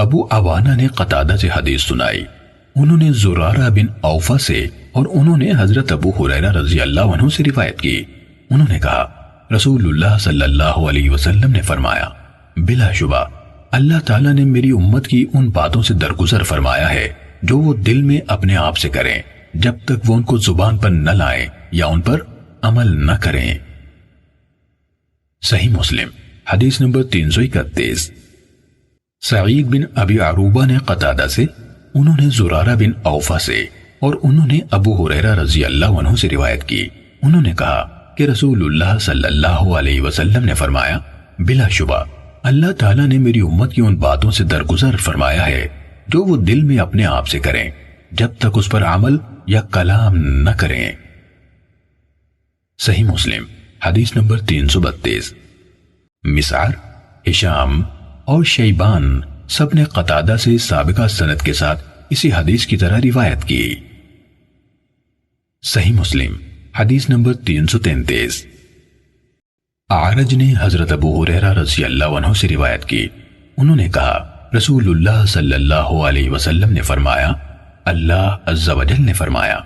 ابو عوانہ نے قتادہ سے حدیث سنائی، انہوں نے زرارہ بن اوفا سے اور انہوں نے حضرت ابو ہریرہ رضی اللہ عنہ سے روایت کی۔ انہوں نے کہا رسول اللہ صلی اللہ علیہ وسلم نے فرمایا، بلا شبہ اللہ تعالیٰ نے میری امت کی ان باتوں سے درگزر فرمایا ہے جو وہ دل میں اپنے آپ سے کریں جب تک وہ ان کو زبان پر نہ لائیں یا ان پر عمل نہ کریں۔ صحیح مسلم حدیث نمبر 331۔ سعید بن ابی عروبہ نے قتادہ سے، انہوں نے زرارہ بن اوفا سے اور انہوں نے ابو ہریرہ رضی اللہ عنہ سے روایت کی، انہوں نے کہا کہ رسول اللہ صلی اللہ علیہ وسلم نے فرمایا، بلا شبہ اللہ تعالیٰ نے میری امت کی ان باتوں سے درگزر فرمایا ہے جو وہ دل میں اپنے آپ سے کریں جب تک اس پر عمل یا کلام نہ کریں۔ صحیح مسلم حدیث نمبر 332۔ مسعر، ہشام اور شیبان سب نے قتادہ سے سابقہ سند کے ساتھ اسی حدیث کی طرح روایت کی۔ صحیح مسلم حدیث نمبر 333۔ اعرج نے حضرت ابو ہریرہ رضی اللہ عنہ سے روایت کی، انہوں نے کہا رسول اللہ صلی اللہ علیہ وسلم نے فرمایا، اللہ عز و جل نے فرمایا،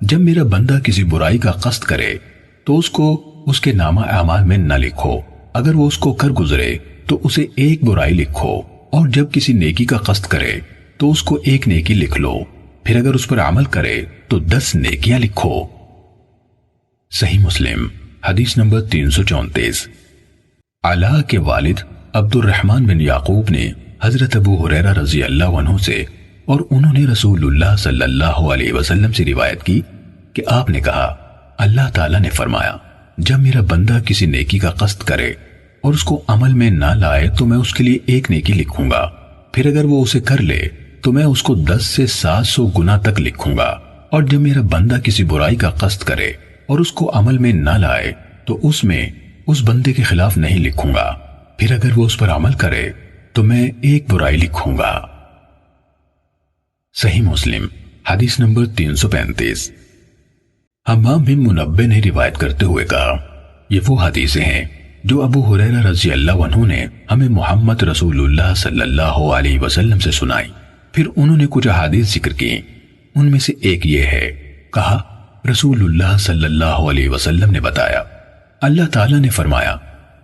جب میرا بندہ کسی برائی کا قصد کرے تو اس کو اس کے نامہ اعمال میں نہ لکھو، اگر وہ اس کو کر گزرے تو اسے ایک برائی لکھو، اور جب کسی نیکی کا قصد کرے تو اس کو ایک نیکی لکھ لو، پھر اگر اس پر عمل کرے تو 10 نیکیاں لکھو۔ صحیح مسلم حدیث نمبر 334۔ علا کے والد عبد الرحمن بن یعقوب نے حضرت ابو ہریرہ رضی اللہ عنہ سے اور انہوں نے رسول اللہ صلی اللہ علیہ وسلم سے روایت کی کہ آپ نے کہا، اللہ تعالیٰ نے فرمایا، جب میرا بندہ کسی نیکی کا قصد کرے اور اس کو عمل میں نہ لائے تو میں اس کے لیے ایک نیکی لکھوں گا، پھر اگر وہ اسے کر لے تو میں اس کو 10 سے 700 گنا تک لکھوں گا، اور جب میرا بندہ کسی برائی کا قصد کرے اور اس کو عمل میں نہ لائے تو اس میں اس بندے کے خلاف نہیں لکھوں گا، پھر اگر وہ اس پر عمل کرے تو میں ایک برائی لکھوں گا۔ صحیح مسلم حدیث نمبر 335۔ حمام بن منبہ نے روایت کرتے ہوئے کہا، یہ وہ حدیثیں ہیں جو ابو ہریرہ رضی اللہ عنہ نے ہمیں محمد رسول اللہ صلی اللہ علیہ وسلم سے سنائی۔ پھر انہوں نے کچھ احادیث ذکر کی، ان میں سے ایک یہ ہے، کہا رسول اللہ صلی اللہ علیہ وسلم نے بتایا، اللہ تعالیٰ نے فرمایا،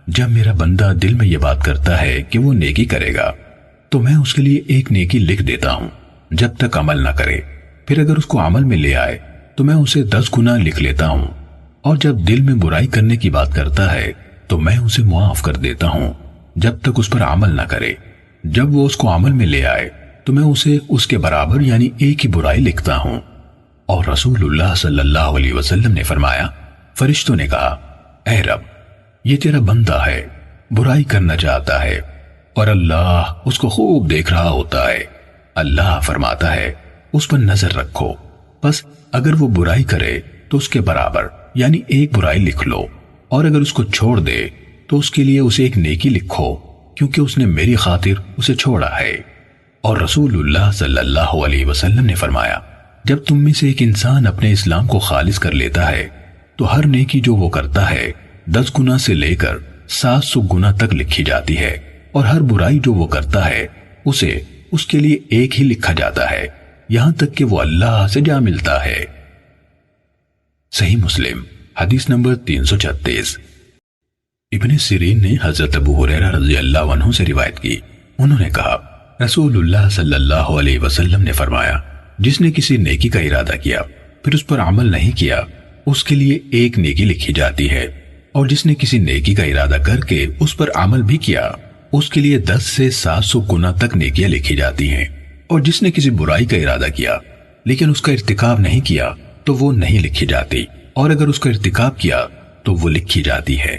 جب میرا بندہ دل میں یہ بات کرتا ہے کہ وہ نیکی کرے گا تو میں اس کے لیے ایک نیکی لکھ دیتا ہوں جب تک عمل نہ کرے، پھر اگر اس کو عمل میں لے آئے تو میں اسے 10 گنا لکھ لیتا ہوں، اور جب دل میں برائی کرنے کی بات کرتا ہے تو میں اسے معاف کر دیتا ہوں جب تک اس پر عمل نہ کرے، جب وہ اس کو عمل میں لے آئے تو میں اسے اس کے برابر یعنی ایک ہی برائی لکھتا ہوں۔ اور رسول اللہ صلی اللہ علیہ وسلم نے فرمایا، فرشتوں نے کہا، اے رب، یہ تیرا بندہ ہے، برائی کرنا چاہتا ہے اور اللہ اس کو خوب دیکھ رہا ہوتا ہے، اللہ فرماتا ہے اس پر نظر رکھو، بس اگر وہ برائی کرے تو اس کے برابر یعنی ایک برائی لکھ لو، اور اگر اس کو چھوڑ دے تو اس کے لیے اسے ایک نیکی لکھو، کیونکہ اس نے میری خاطر اسے چھوڑا ہے۔ اور رسول اللہ صلی اللہ علیہ وسلم نے فرمایا، جب تم میں سے ایک انسان اپنے اسلام کو خالص کر لیتا ہے تو ہر نیکی جو وہ کرتا ہے 10 گنا سے لے کر 700 گنا تک لکھی جاتی ہے، اور ہر برائی جو وہ کرتا ہے اسے اس کے لیے ایک ہی لکھا جاتا ہے، یہاں تک کہ وہ اللہ سے جا ملتا ہے۔ صحیح مسلم حدیث نمبر 336۔ ابن سیرین نے حضرت ابو ہریرہ رضی اللہ عنہ سے روایت کی، انہوں نے کہا، رسول اللہ صلی اللہ علیہ وسلم نے فرمایا، جس نے کسی نیکی کا ارادہ کیا پھر اس پر عمل نہیں کیا، اس کے لیے ایک نیکی لکھی جاتی ہے، اور جس نے کسی نیکی کا ارادہ کر کے اس پر عمل بھی کیا، اس کے لیے 10 سے 700 گنا تک نیکیاں لکھی جاتی ہیں، اور جس نے کسی برائی کا ارادہ کیا لیکن اس کا ارتکاب نہیں کیا تو وہ نہیں لکھی جاتی، اور اگر اس کا ارتکاب کیا تو وہ لکھی جاتی ہے۔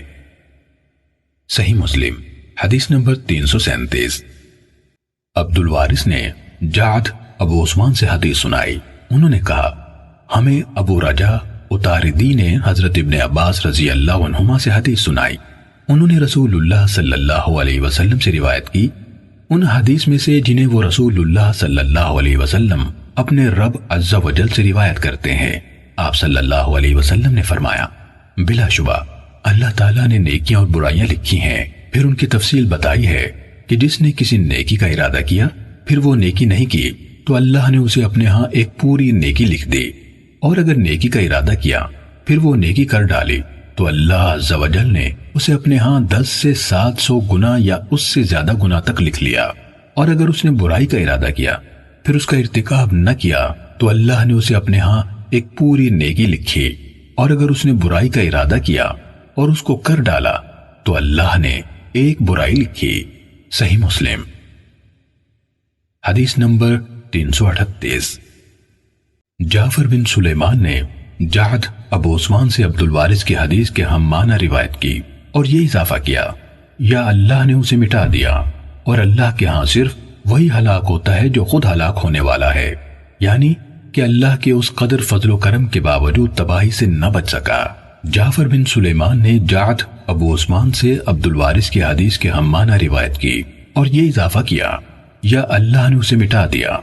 صحیح مسلم حدیث نمبر 337۔ عبد الوارث نے جعد ابو عثمان سے حدیث سنائی، انہوں نے کہا، ہمیں ابو رجا اتاردی نے حضرت ابن عباس رضی اللہ عنہما سے حدیث سنائی، انہوں نے رسول اللہ صلی اللہ علیہ وسلم سے روایت کی، ان حدیث میں سے جنہیں وہ رسول اللہ صلی اللہ علیہ وسلم اپنے رب عز و جل سے روایت کرتے ہیں۔ آپ صلی اللہ علیہ وسلم نے فرمایا، بلا شبہ اللہ تعالیٰ نے نیکیاں اور برائیاں لکھی ہیں، پھر ان کی تفصیل بتائی ہے کہ جس نے کسی نیکی کا ارادہ کیا پھر وہ نیکی نہیں کی تو اللہ نے اسے اپنے ہاں ایک پوری نیکی لکھ دی، اور اگر نیکی کا ارادہ کیا پھر وہ نیکی کر ڈالی تو اللہ عز و جل نے اسے اپنے ہاں 10 سے 700 گنا یا اس سے زیادہ گنا تک لکھ لیا، اور اگر اس نے برائی کا ارادہ کیا پھر اس کا ارتکاب نہ کیا تو اللہ نے اسے اپنے ہاں ایک پوری نیکی لکھی، اور اگر اس نے برائی کا ارادہ کیا اور اس کو کر ڈالا تو اللہ نے ایک برائی لکھی۔ صحیح مسلم۔ حدیث نمبر 338۔ جعفر بن سلیمان نے جعد ابو عثمان سے عبد الوارث کی حدیث کے ہم معنی روایت کی اور یہ اضافہ کیا، یا اللہ نے اسے مٹا دیا، اور اللہ کے ہاں صرف وہی ہلاک ہوتا ہے جو خود ہلاک ہونے والا ہے، یعنی کہ اللہ کے اس قدر فضل و کرم کے باوجود تباہی سے نہ بچ سکا۔ جعفر بن سلیمان نے جعد ابو عثمان سے عبد الوارث کی حدیث کے ہم معنی روایت کی اور یہ اضافہ کیا، یا اللہ نے اسے مٹا دیا،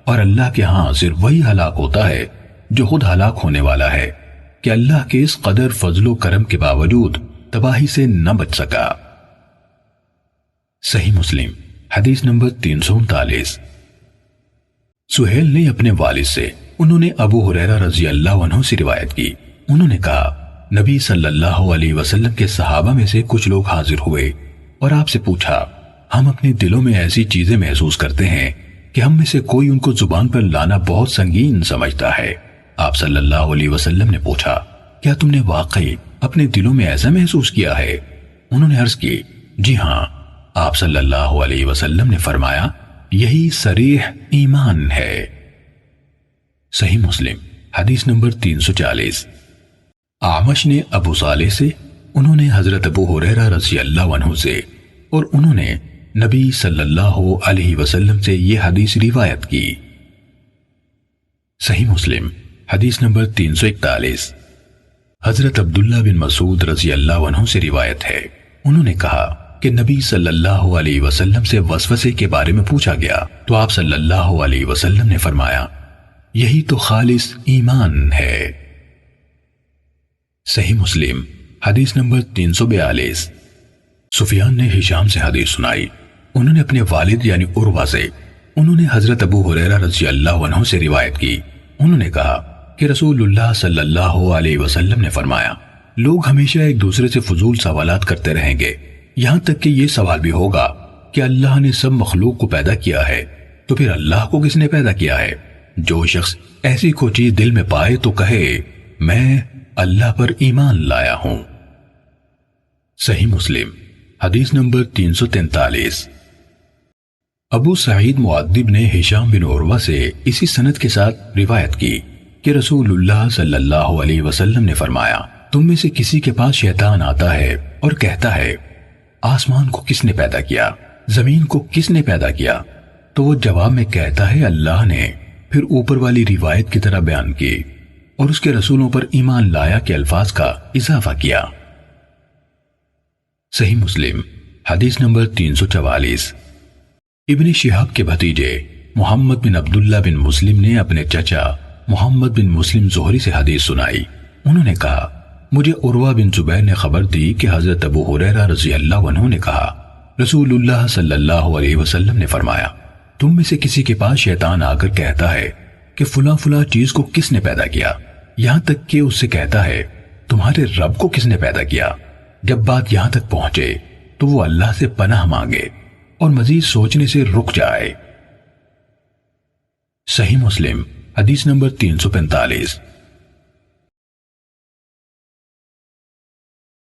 اور اللہ کے ہاں صرف وہی ہلاک ہوتا ہے جو خود ہلاک ہونے والا ہے، کہ اللہ کے اس قدر فضل و کرم کے باوجود تباہی سے نہ بچ سکا۔ صحیح مسلم۔ حدیث نمبر 339۔ سہیل نے اپنے والد سے، انہوں نے ابو ہریرہ رضی اللہ عنہ سے روایت کی، انہوں نے کہا نبی صلی اللہ علیہ وسلم کے صحابہ میں سے کچھ لوگ حاضر ہوئے اور آپ سے پوچھا، ہم اپنے دلوں میں ایسی چیزیں محسوس کرتے ہیں کہ ہم میں سے کوئی ان کو زبان پر لانا بہت سنگین سمجھتا ہے۔ آپ صلی اللہ علیہ وسلم نے پوچھا، کیا تم نے واقعی اپنے دلوں میں ایسا محسوس کیا ہے؟ انہوں نے عرض کی، جی ہاں۔ آپ صلی اللہ علیہ وسلم نے فرمایا، یہی صریح ایمان ہے۔ صحیح مسلم۔ حدیث نمبر 340۔ اعمش نے ابو صالح سے، انہوں نے حضرت ابو ہریرہ رضی اللہ عنہ سے، اور انہوں نے نبی صلی اللہ علیہ وسلم سے یہ حدیث روایت کی۔ صحیح مسلم۔ حدیث نمبر 341۔ حضرت عبداللہ بن مسعود رضی اللہ عنہ سے روایت ہے، انہوں نے کہا کہ نبی صلی اللہ علیہ وسلم سے وسوسے کے بارے میں پوچھا گیا تو آپ صلی اللہ علیہ وسلم نے فرمایا، یہی تو خالص ایمان ہے۔ صحیح مسلم۔ حدیث نمبر 342۔ سفیان نے ہشام سے حدیث سنائی، انہوں نے اپنے والد یعنی عروہ سے، انہوں نے حضرت ابو ہریرہ رضی اللہ عنہ سے روایت کی، انہوں نے کہا کہ رسول اللہ صلی اللہ علیہ وسلم نے فرمایا، لوگ ہمیشہ ایک دوسرے سے فضول سوالات کرتے رہیں گے، یہاں تک کہ یہ سوال بھی ہوگا کہ اللہ نے سب مخلوق کو پیدا کیا ہے تو پھر اللہ کو کس نے پیدا کیا ہے؟ جو شخص ایسی کوئی چیز دل میں پائے تو کہے میں اللہ پر ایمان لایا ہوں۔ صحیح مسلم۔ حدیث نمبر 343۔ ابو سعید معدب نے ہشام بن عروہ سے اسی سند کے ساتھ روایت کی کہ رسول اللہ صلی اللہ علیہ وسلم نے فرمایا، تم میں سے کسی کے پاس شیطان آتا ہے اور کہتا ہے، آسمان کو کس نے پیدا کیا؟ زمین کو کس نے پیدا کیا؟ تو وہ جواب میں کہتا ہے اللہ نے، پھر اوپر والی روایت کی طرح بیان کی اور اس کے رسولوں پر ایمان لایا کے الفاظ کا اضافہ کیا۔ صحیح مسلم۔ حدیث نمبر 344۔ ابن شہاب کے بھتیجے محمد بن عبداللہ بن مسلم نے اپنے چچا محمد بن مسلم زہری سے حدیث سنائی، انہوں نے کہا مجھے عروہ بن زبیر نے خبر دی کہ حضرت ابو ہریرہ رضی اللہ عنہ نے کہا رسول اللہ صلی اللہ علیہ وسلم نے فرمایا، تم میں سے کسی کے پاس شیطان آ کر کہتا ہے کہ فلاں فلاں چیز کو کس نے پیدا کیا، یہاں تک کہ اس سے کہتا ہے تمہارے رب کو کس نے پیدا کیا۔ جب بات یہاں تک پہنچے تو وہ اللہ سے پناہ مانگے اور مزید سوچنے سے رک جائے۔ صحیح مسلم۔ حدیث نمبر 345۔